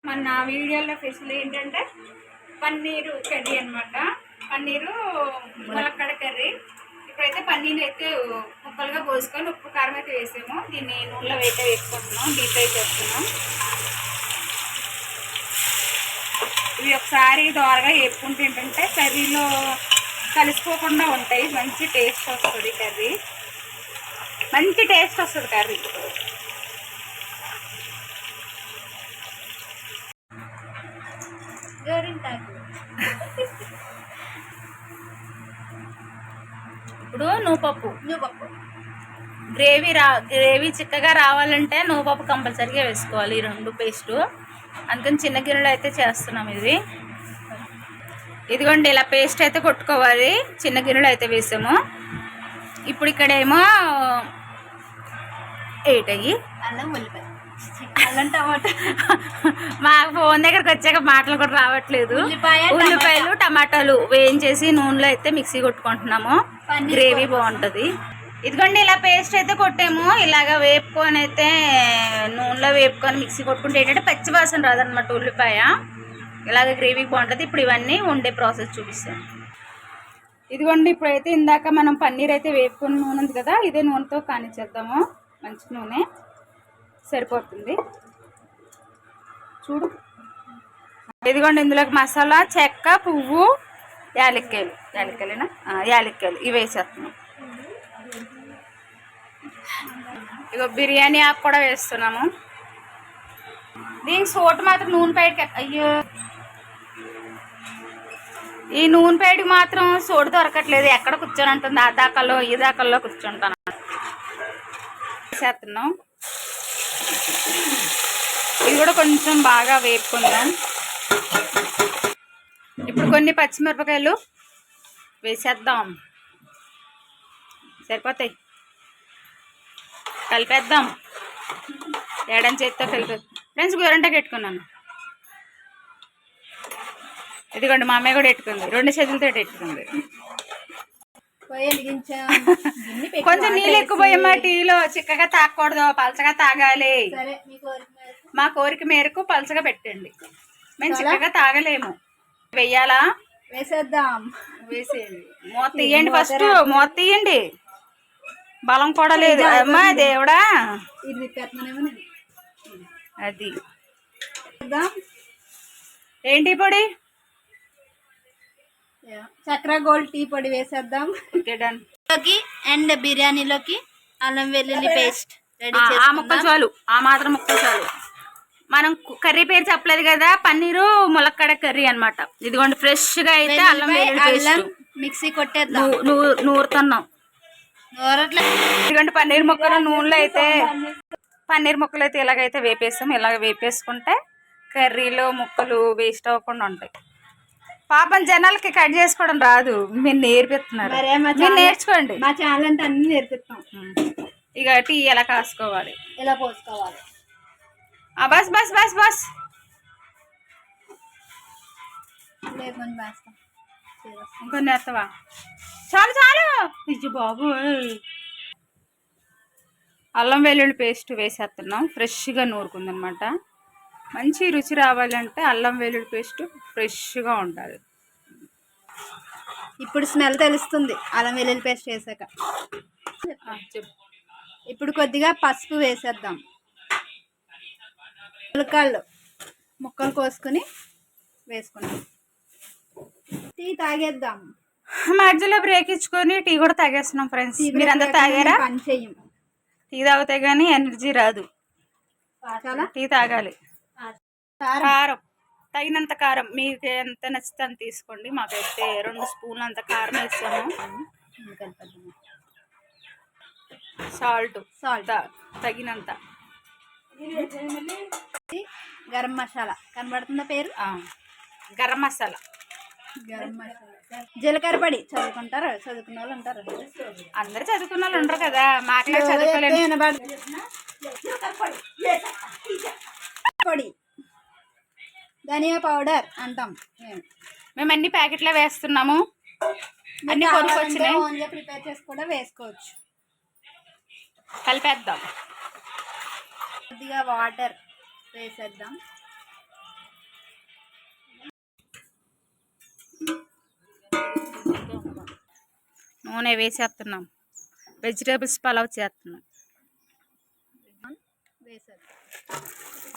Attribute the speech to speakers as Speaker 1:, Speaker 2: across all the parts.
Speaker 1: మన వీడియోలో స్పెషల్ ఏంటంటే పన్నీరు కర్రీ అనమాట. పన్నీరు ములక్కడ కర్రీ. ఇప్పుడైతే పన్నీర్ అయితే ముక్కలుగా పోసుకొని ఉప్పు కారం అయితే వేసాము. దీన్ని నూనెలో వేసుకుంటున్నాం, డీప్ ఫ్రై చేస్తున్నాం. ఇవి ఒకసారి దోరగా వేపుకుంటే ఏంటంటే కర్రీలో కలిసిపోకుండా ఉంటాయి. మంచి టేస్ట్ వస్తుంది కర్రీ, మంచి టేస్ట్ వస్తుంది కర్రీ. ఇప్పుడు నువ్వుపప్పు గ్రేవీ చిక్కగా రావాలంటే నువ్వుపప్పు కంపల్సరీగా వేసుకోవాలి. ఈ రెండు పేస్టు అందుకని చిన్న గిన్నెలో అయితే చేస్తున్నాం. ఇదిగోండి ఇలా పేస్ట్ అయితే కొట్టుకోవాలి. చిన్న గిన్నెలో అయితే వేసాము. ఇప్పుడు ఇక్కడేమో ఏటయ్యి
Speaker 2: అల్లం ఉల్లిపాయ అల్లం టమాటా
Speaker 1: మాకు ఫోన్ దగ్గరకు వచ్చాక మాటలు కూడా రావట్లేదు. ఉల్లిపాయలు టమాటాలు వేయించేసి నూనెలో అయితే మిక్సీ కొట్టుకుంటున్నాము. గ్రేవీ బాగుంటుంది. ఇదిగోండి ఇలా పేస్ట్ అయితే కొట్టాము. ఇలాగ వేపుకొని అయితే నూనెలో వేపుకొని మిక్సీ కొట్టుకుంటే ఏంటంటే పచ్చి వాసన రాదనమాట ఉల్లిపాయ. ఇలాగ గ్రేవీ బాగుంటుంది. ఇప్పుడు ఇవన్నీ వండే ప్రాసెస్ చూపిస్తాను. ఇదిగోండి ఇప్పుడైతే ఇందాక మనం పన్నీర్ అయితే వేపుకొని నూనె ఉంది కదా, ఇదే నూనెతో కానిచ్చేద్దాము. మంచి నూనె సరిపోతుంది చూడు. ఇదిగోండి ఇందులోకి మసాలా, చెక్క, పువ్వు, యాలక్కాయలు ఇవి వేసేస్తున్నాం. ఇగో బిర్యానీ ఆకు కూడా వేస్తున్నాము. దీనికి సోటు మాత్రం నూనె పేడికి, అయ్యో ఈ నూనె పేడికి మాత్రం సోటు దొరకట్లేదు. ఎక్కడ కూర్చొని ఉంటుంది, ఆ దాకల్లో ఈ దాకల్లో కూర్చుంటాను. వేసేస్తున్నాం. ఇది కూడా కొంచెం బాగా వేపుకుందాం. ఇప్పుడు కొన్ని పచ్చిమిరపకాయలు వేసేద్దాం. సరిపోతాయి. కలిపేద్దాం. ఏడం చేతితో కలిపేద్దాం. ఫ్రెండ్స్ గోరంటాకు పెట్టుకున్నాను. ఇదిగోండి మా అమ్మాయి కూడా పెట్టుకుంది, 2 చేతులతో పెట్టుకుంది. కొంచెం నీళ్ళు ఎక్కువ పోయమ్మా. టీలో చిక్కగా తాగకూడదు, పలచగా తాగాలి. మా కోరిక మేరకు పలచగా పెట్టండి. మేము చిక్కగా తాగలేము. వెయ్యాలా?
Speaker 2: వేసేద్దాం.
Speaker 1: వేసేయండి. మూత తీయండి. ఫస్ట్ మూత తీయండి. బలం కూడా లేదు అమ్మా దేవుడా. అది ఏంటి పొడి?
Speaker 2: చక్ర గోల్డ్ టీ పొడి వేసేద్దాం. అండ్ బిర్యానీలోకి అల్లం వెల్లుల్లి పేస్ట్ రెడీ.
Speaker 1: ఆ ముక్కలు చాలు, ఆ మాత్రం ముక్కలు చాలు. మనం కర్రీ పేరు చెప్పలేదు కదా, పన్నీరు ములక్కడ కర్రీ అనమాట. ఇదిగోండి ఫ్రెష్ గా అయితే అల్లం వెల్లుల్లి పేస్ట్
Speaker 2: మిక్సీ కొట్టేద్దాం.
Speaker 1: నూరుతున్నాం. ఇదిగోండి పన్నీర్ ముక్కలు నూనెలో అయితే పన్నీర్ ముక్కలు అయితే ఇలాగైతే వేపేస్తాం. ఇలాగ వేపేసుకుంటే కర్రీలో ముక్కలు వేస్ట్ అవ్వకుండా ఉంటాయి. పాపం జనాలకి కట్ చేసుకోవడం రాదు, మీరు నేర్పిస్తున్నారు. మీరు నేర్చుకోండి.
Speaker 2: మా ఛానల్ అంటే అన్ని నేర్పిస్తాం.
Speaker 1: ఇక టీ ఎలా కాసుకోవాలి,
Speaker 2: ఎలా పోసుకోవాలి.
Speaker 1: బస్ బస్ బస్ బస్ ఇంకొన్ని వేస్తావా? చాలు చాలు. ఇజ్జు బాబు. అల్లం వెల్లుల్లి పేస్ట్ వేసేస్తున్నాం. ఫ్రెష్గా నూరుకుందనమాట. మంచి రుచి రావాలంటే అల్లం వెల్లుల్లి పేస్ట్ ఫ్రెష్గా ఉండాలి.
Speaker 2: ఇప్పుడు స్మెల్ తెలుస్తుంది అల్లం వెల్లుల్లి పేస్ట్ వేసాక.
Speaker 1: చెప్పు.
Speaker 2: ఇప్పుడు కొద్దిగా పసుపు వేసేద్దాం. ఉల్లికాయలు ముక్కలు కోసుకొని వేసుకున్నాం. టీ తాగేద్దాం.
Speaker 1: మధ్యలో బ్రేక్ ఇచ్చుకొని టీ కూడా తాగేస్తున్నాం. ఫ్రెండ్స్ మీరంతా తాగారా?
Speaker 2: పని చెయ్యం.
Speaker 1: టీ తాగితే కానీ ఎనర్జీ రాదు. టీ తాగాలి. కారం తగినంత కారం, మీకు ఎంత నచ్చితే అంత తీసుకోండి. మాకైతే 2 స్పూన్లు అంత కారం వేసాము. సాల్ట్ తగినంత.
Speaker 2: గరం మసాలా కనబడుతుందా పేరు?
Speaker 1: గరం మసాలా.
Speaker 2: జీలకర్ర పొడి చదువుకుంటారు, చదువుకున్న వాళ్ళు ఉంటారు.
Speaker 1: అందరు చదువుకున్న వాళ్ళు ఉండరు కదా, మాకే చదువుకోలేదు.
Speaker 2: పొడి ధనియా పౌడర్ అంటాం
Speaker 1: మేము అన్ని ప్యాకెట్లో వేస్తున్నాము. అన్ని కొనుక్కొచ్చినాయి.
Speaker 2: ఓన్గా ప్రిపేర్ చేసి కూడా వేసుకోవచ్చు.
Speaker 1: కలిపేద్దాం.
Speaker 2: కొద్దిగా వాటర్ వేసేద్దాం.
Speaker 1: నూనె వేసేస్తున్నాం. వెజిటేబుల్స్ పలావ్ చేస్తున్నాం.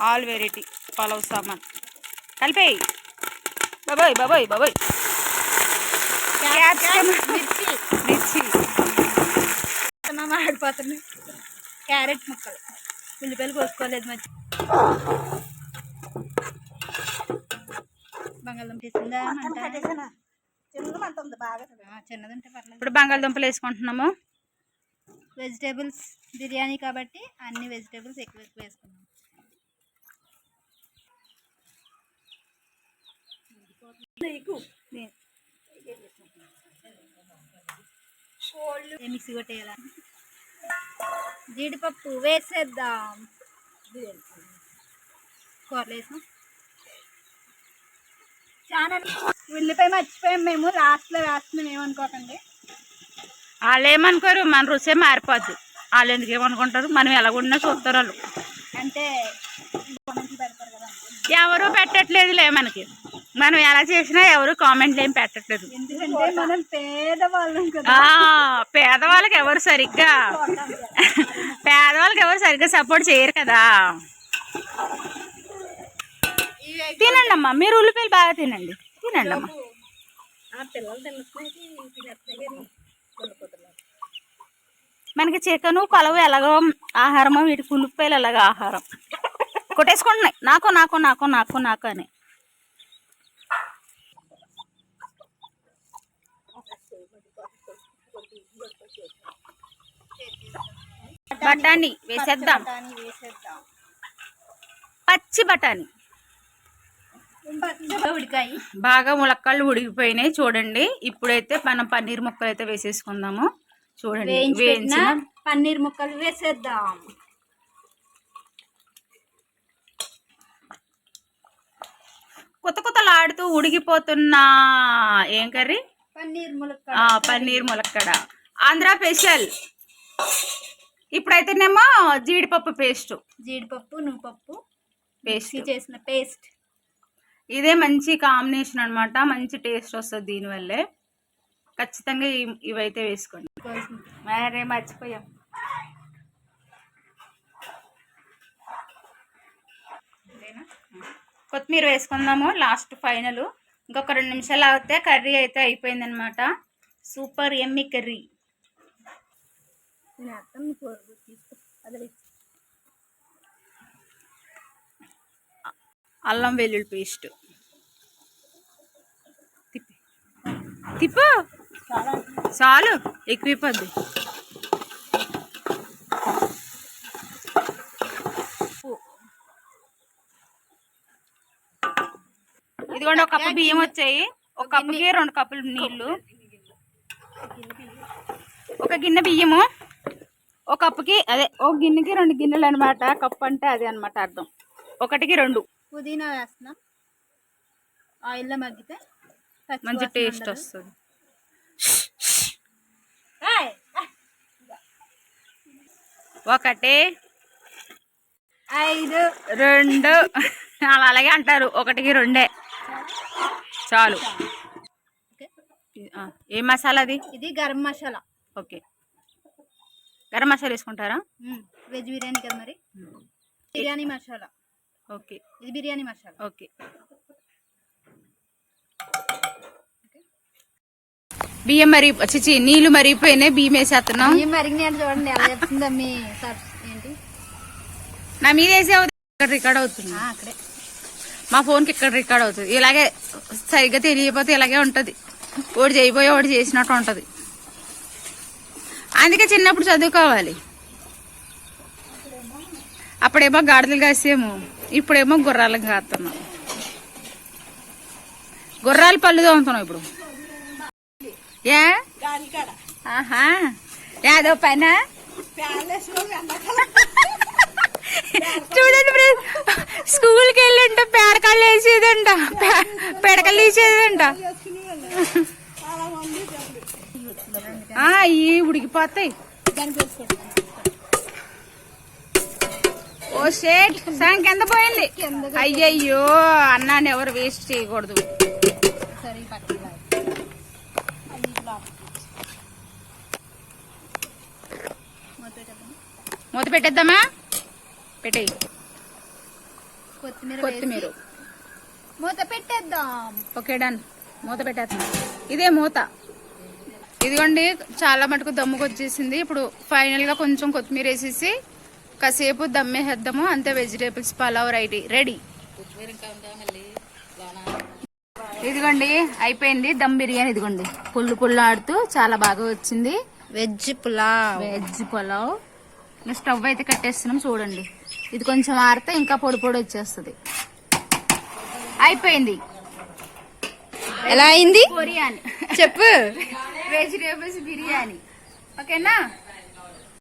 Speaker 1: ఆల్ వెరైటీ పలావ్ సామాన్ కలిపేయి. బాబోయ్ బాబోయ్ బాబోయ్. మిర్చి
Speaker 2: ఆడిపోతున్నాయి. క్యారెట్ ముక్కలు, ఉల్లిపాయలు కోసుకోలేదు మధ్య. బంగాళదుంప వేసిందా? చిన్నదంటే పర్లేదు.
Speaker 1: ఇప్పుడు బంగాళదుంపలు వేసుకుంటున్నాము.
Speaker 2: వెజిటేబుల్స్ బిర్యానీ కాబట్టి అన్ని వెజిటేబుల్స్ ఎక్కువ ఎక్కువ వేసుకున్నాం. మిక్సీ కొట్టేయాలా? జీడిపప్పు వేసేద్దాం. కూరలు వేసాం. చాలా ఉల్లిపాయ మర్చిపోయాం మేము, లాస్ట్లో వేస్తున్నాం. ఏమనుకోకండి.
Speaker 1: వాళ్ళు ఏమనుకోరు, మన రుచే మారిపోద్ది. వాళ్ళు ఎందుకు ఏమనుకుంటారు, మనం ఎలాగున్నా చూస్తారు వాళ్ళు.
Speaker 2: అంటే పెడతారు కదా,
Speaker 1: ఎవరు పెట్టట్లేదులే మనకి. మనం ఎలా చేసినా ఎవరు కామెంట్లు ఏం పెట్టట్లేదు.
Speaker 2: ఎందుకంటే మనం పేదవాళ్ళం కదా.
Speaker 1: పేదవాళ్ళకి ఎవరు సరిగ్గా సపోర్ట్ చేయరు కదా. తినండి అమ్మా, మీరు ఉల్లిపాయలు బాగా తినండి. తినండి అమ్మా. మనకి చికెను పలావు ఎలాగో ఆహారమో, వీటికి ఉల్లిపాయలు ఎలాగో ఆహారం. కొట్టేసుకుంటున్నాయి నాకు నాకు నాకు నాకు నాకు అని. బఠానీ వేసేద్దాం. పచ్చి బఠానీ బాగా ములక్కాళ్ళు ఉడికిపోయినాయి చూడండి. ఇప్పుడైతే మనం పన్నీర్ ముక్కలు అయితే వేసేసుకుందాము. చూడండి, వేయించిన
Speaker 2: పన్నీర్ ముక్కలు వేసేద్దాం.
Speaker 1: కొత్త కొత్తలాడుతూ ఉడికిపోతున్నా ఏం కర్రీ? పన్నీర్ ములక్కడ, ఆంధ్ర స్పెషల్. ఇప్పుడైతేనేమో జీడిపప్పు పేస్ట్,
Speaker 2: జీడిపప్పు నువ్వుపప్పు
Speaker 1: పేస్ట్
Speaker 2: చేసిన పేస్ట్.
Speaker 1: ఇదే మంచి కాంబినేషన్ అనమాట. మంచి టేస్ట్ వస్తుంది దీనివల్లే. ఖచ్చితంగా ఇవైతే వేసుకోండి. మరే మర్చిపోయాం. కొత్తిమీర వేసుకుందాము లాస్ట్ ఫైనల్. ఇంకొక 2 నిమిషాలు అవుతే కర్రీ అయితే అయిపోయిందనమాట. సూపర్ ఎమ్మి కర్రీ. అల్లం వెల్లుల్లి పేస్ట్ తిప్పు. చాలు, ఎక్కువైపోద్ది. ఇదిగోండి, 1 కప్పు బియ్యం వచ్చాయి. 1 కప్పుకి 2 కప్పులు నీళ్లు. 1 గిన్నె బియ్యము 1 కప్పుకి, అదే 1 గిన్నెకి 2 గిన్నెలు అనమాట. కప్పు అంటే అదే అనమాట అర్థం. 1కి 2.
Speaker 2: పుదీనా వేస్తున్నాం. ఆయిల్లో మగ్గితే
Speaker 1: మంచి టేస్ట్ వస్తుంది. 1
Speaker 2: 5
Speaker 1: 2 అలా అలాగే అంటారు. 1కి 2 చాలు. ఏ మసాలా అది?
Speaker 2: ఇది గరం మసాలా.
Speaker 1: ఓకే, గరం మసాలా వేసుకుంటారా?
Speaker 2: వెజ్ బిర్యానీ కదా మరి. బిర్యానీ మసాలా.
Speaker 1: ఓకే,
Speaker 2: ఇది బిర్యానీ మసాలా.
Speaker 1: ఓకే. బియ్యం నీళ్లు మరిగిపోయినాయి. బియ్యం వేసేస్తున్నాం.
Speaker 2: బియ్యం మరిగినాడు చూడండి ఎలా చెప్తుందా మీ ఏంటి.
Speaker 1: నా మీద వేసే ఇక్కడ రికార్డ్ అవుతుంది.
Speaker 2: అక్కడే
Speaker 1: మా ఫోన్కి ఇక్కడ రికార్డ్ అవుతుంది. ఇలాగే సరిగ్గా తెలియకపోతే ఇలాగే ఉంటుంది. ఒకటి చేయబోయే ఒకటి చేసినట్టు ఉంటుంది. అందుకే చిన్నప్పుడు చదువుకోవాలి. అప్పుడేమో గాడిదలు కాసేమో, ఇప్పుడేమో గుర్రాలకు కాస్తున్నాం. గుర్రాలు పళ్ళు తోముతున్నాం ఇప్పుడు. ఏ ఆహా, యాదో పైన చూడండి, స్కూల్కి వెళ్ళంట పేడకాళ్ళు వేసేదంట, పెడకలు తీసేదంట. ఇవి ఉడికిపోతాయి. ఓ షేట్ సాయం కింద పోయింది. అయ్యయ్యో, అన్నాన్ని ఎవరు వేస్ట్ చేయకూడదు. మూత పెట్టేద్దామా? పెట్టేయి.
Speaker 2: కొత్తిమీర
Speaker 1: కొత్తిమీర.
Speaker 2: మూత పెట్టేద్దాం.
Speaker 1: Okay done. మూత పెట్టేద్దాం. ఇదే మూత. ఇదిగోండి చాలా మటుకు దమ్ముకు వచ్చేసింది. ఇప్పుడు ఫైనల్ గా కొంచెం కొత్తిమీర వేసేసి కాసేపు దమ్మేసేద్దాము. అంతే, వెజిటేబుల్స్ పలావ్ రెడీ. ఇదిగోండి అయిపోయింది దమ్ బిర్యానీ. ఇదిగోండి పుల్లు ఆడుతూ చాలా బాగా వచ్చింది.
Speaker 2: వెజ్ పులావ్.
Speaker 1: స్టవ్ అయితే కట్టేస్తున్నాం చూడండి. ఇది కొంచెం ఆరితే ఇంకా పొడి వచ్చేస్తుంది. అయిపోయింది.
Speaker 2: ఎలా అయింది
Speaker 1: బిర్యానీ
Speaker 2: చెప్పు.
Speaker 1: వెజిటేబుల్స్ బిర్యానీ. ఓకేనా?